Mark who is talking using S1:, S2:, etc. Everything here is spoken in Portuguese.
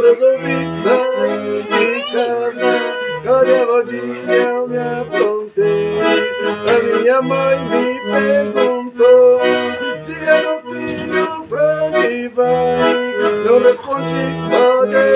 S1: resolvi sair de casa. Cadê a modinha eu me aprontei? A minha mãe me perguntou: diga meu filho pra onde vai? Eu respondi, só Deus